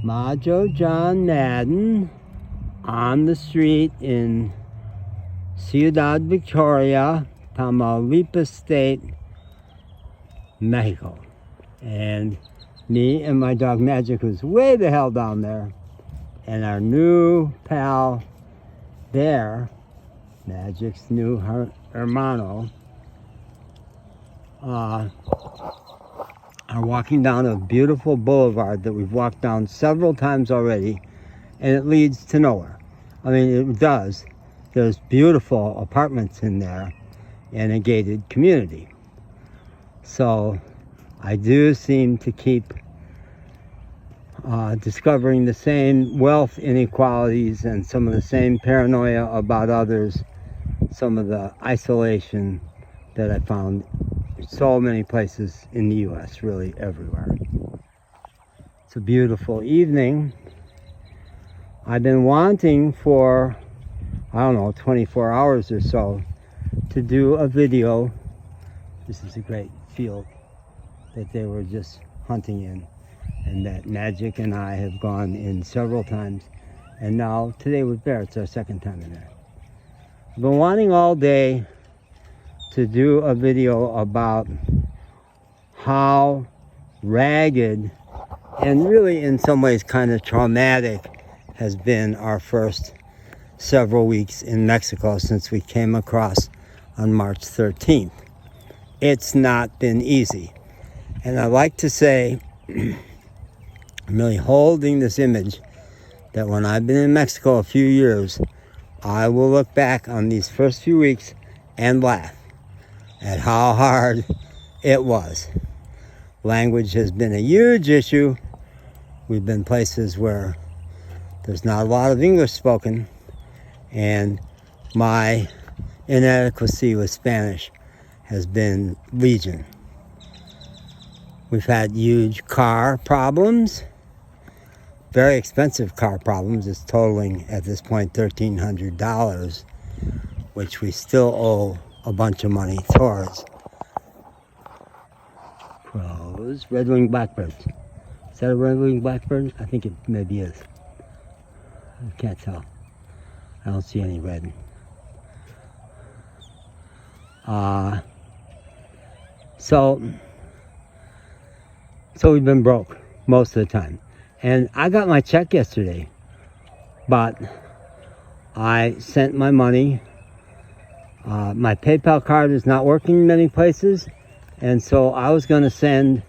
Majo John Madden on the street in Ciudad Victoria, Tamaulipas State, Mexico. And me and my dog Magic, who's way the hell down there, and our new pal there, Magic's new hermano, are walking down a beautiful boulevard that we've walked down several times already, and it leads to nowhere. I mean, it does. There's beautiful apartments in there and a gated community. So I do seem to keep discovering the same wealth inequalities and some of the same paranoia about others, some of the isolation that I found in so many places in the US, really everywhere. It's a beautiful evening. I've been wanting for, 24 hours or so to do a video. This is a great field that they were just hunting in, and that Magic and I have gone in several times, and now today with Bear, it's our second time in there. I've been wanting all day to do a video about how ragged and really in some ways kind of traumatic has been our first several weeks in Mexico since we came across on March 13th. It's not been easy. And I like to say, I'm really holding this image that when I've been in Mexico a few years, I will look back on these first few weeks and laugh at how hard it was. Language has been a huge issue. We've been places where there's not a lot of English spoken, and my inadequacy with Spanish has been legion. We've had huge car problems, very expensive car problems. It's totaling at this point $1,300, which we still owe a bunch of money towards. Crows, red-winged blackbirds. Is that a red-winged blackbird? I think it maybe is. I can't tell. I don't see any red. So we've been broke most of the time. And I got my check yesterday, but I sent my money. My PayPal card is not working in many places, and so I was going to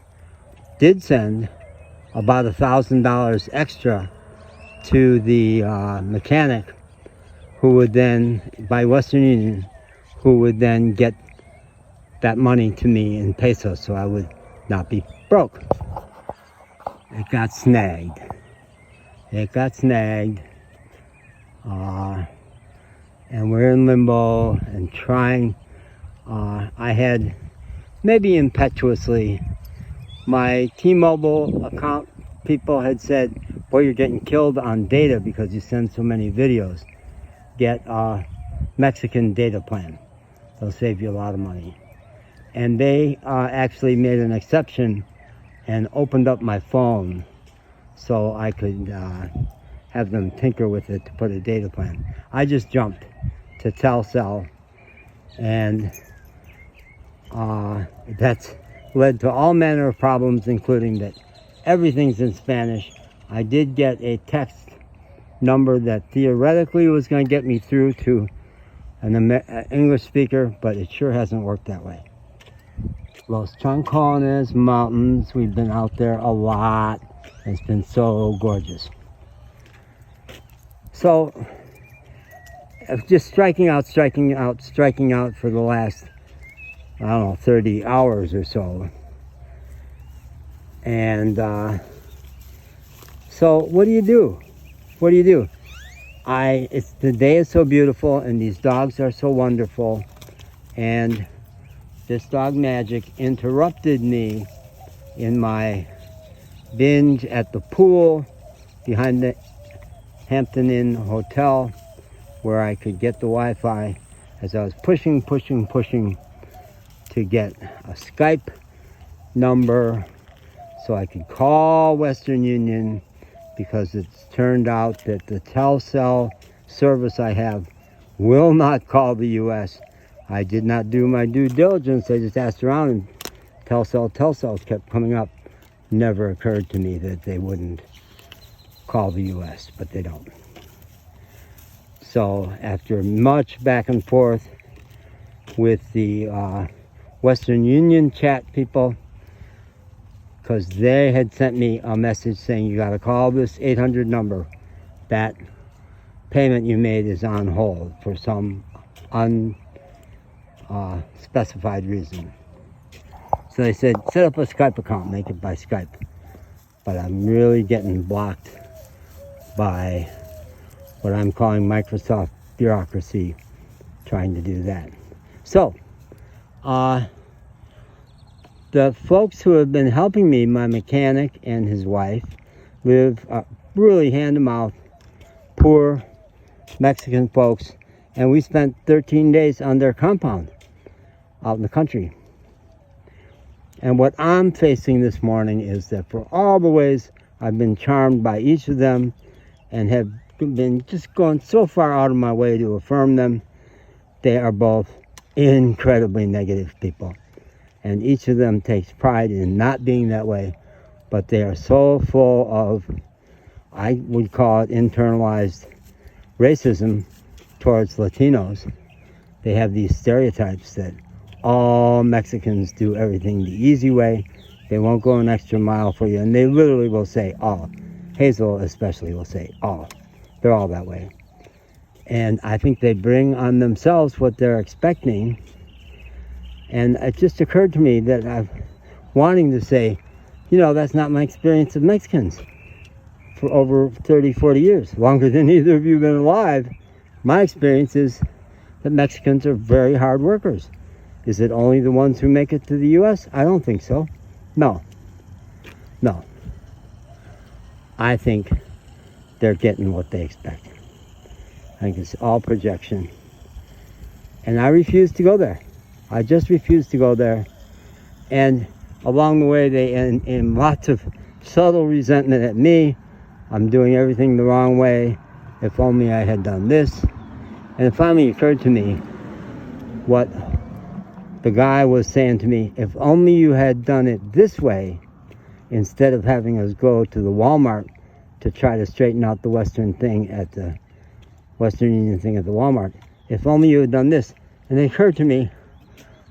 did send about $1,000 extra to the mechanic, who would then, by Western Union, who would then get that money to me in pesos so I would not be broke. It got snagged. And we're in limbo and trying. I had, maybe impetuously, my T-Mobile account people had said, boy, you're getting killed on data because you send so many videos. Get a Mexican data plan. They'll save you a lot of money. And they actually made an exception and opened up my phone so I could have them tinker with it to put a data plan. I just jumped to Telcel, and that's led to all manner of problems, including that everything's in Spanish. I did get a text number that theoretically was going to get me through to an English speaker, but it sure hasn't worked that way. Los Chancones Mountains, we've been out there a lot. It's been so gorgeous. So, just striking out for the last, 30 hours or so. And so what do you do? The day is so beautiful, and these dogs are so wonderful, and this dog Magic interrupted me in my binge at the pool behind the Hampton Inn Hotel, where I could get the Wi-Fi, as I was pushing to get a Skype number so I could call Western Union because it's turned out that the Telcel service I have will not call the U.S. I did not do my due diligence. I just asked around, and Telcel kept coming up. Never occurred to me that they wouldn't call the U.S., but they don't. So after much back and forth with the Western Union chat people, because they had sent me a message saying you got to call this 800 number. That payment you made is on hold for some unspecified reason. So they said set up a Skype account, make it by Skype. But I'm really getting blocked by what I'm calling Microsoft bureaucracy trying to do that. So, the folks who have been helping me, my mechanic and his wife, live really hand-to-mouth, poor Mexican folks, and we spent 13 days on their compound out in the country. And what I'm facing this morning is that for all the ways I've been charmed by each of them and have been just going so far out of my way to affirm them, they are both incredibly negative people. And each of them takes pride in not being that way, but they are so full of, I would call it internalized racism towards Latinos. They have these stereotypes that all Mexicans do everything the easy way. They won't go an extra mile for you, and they literally will say all. Hazel especially will say all. They're all that way. And I think they bring on themselves what they're expecting. And it just occurred to me that I'm wanting to say, you know, that's not my experience of Mexicans for over 30, 40 years. Longer than either of you have been alive. My experience is that Mexicans are very hard workers. Is it only the ones who make it to the U.S.? I don't think so. No. I think they're getting what they expect. I think it's all projection. And I refuse to go there. I just refuse to go there. And along the way, they in lots of subtle resentment at me. I'm doing everything the wrong way. If only I had done this. And it finally occurred to me what the guy was saying to me, if only you had done it this way, instead of having us go to the Walmart to try to straighten out the Western thing at the Western Union thing at the Walmart. If only you had done this. And it occurred to me,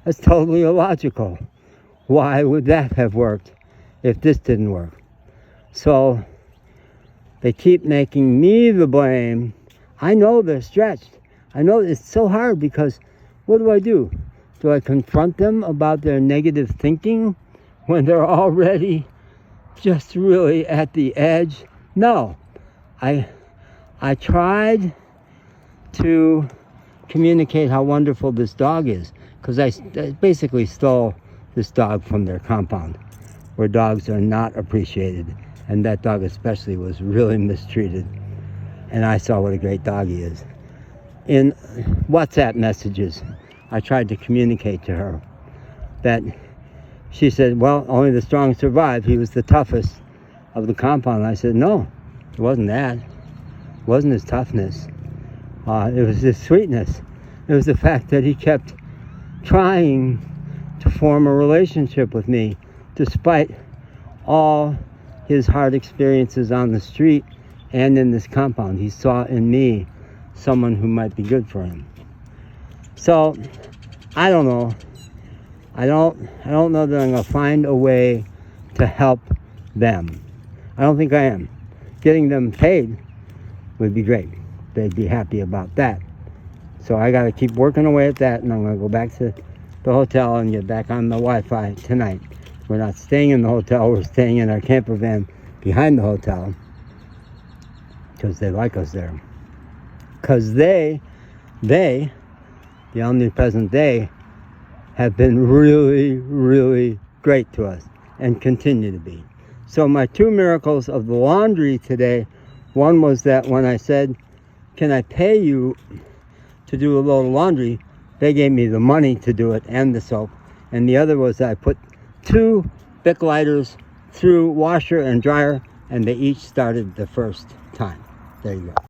that's totally illogical. Why would that have worked if this didn't work? So they keep making me the blame. I know they're stretched. I know it's so hard because what do? Do I confront them about their negative thinking when they're already just really at the edge? No. I tried to communicate how wonderful this dog is, because I basically stole this dog from their compound where dogs are not appreciated, and that dog especially was really mistreated, and I saw what a great dog he is. In WhatsApp messages, I tried to communicate to her that she said, well, only the strong survive. He was the toughest of the compound. I said, no, it wasn't that. It wasn't his toughness. It was his sweetness. It was the fact that he kept trying to form a relationship with me despite all his hard experiences on the street and in this compound. He saw in me someone who might be good for him. So, I don't know. I don't know that I'm going to find a way to help them. I don't think I am. Getting them paid would be great. They'd be happy about that. So I got to keep working away at that, and I'm going to go back to the hotel and get back on the Wi-Fi tonight. We're not staying in the hotel. We're staying in our camper van behind the hotel because they like us there. Because they, the omnipresent they, have been really, really great to us and continue to be. So my two miracles of the laundry today, one was that when I said, can I pay you to do a load of laundry, they gave me the money to do it and the soap. And the other was I put 2 Bic lighters through washer and dryer and they each started the first time. There you go.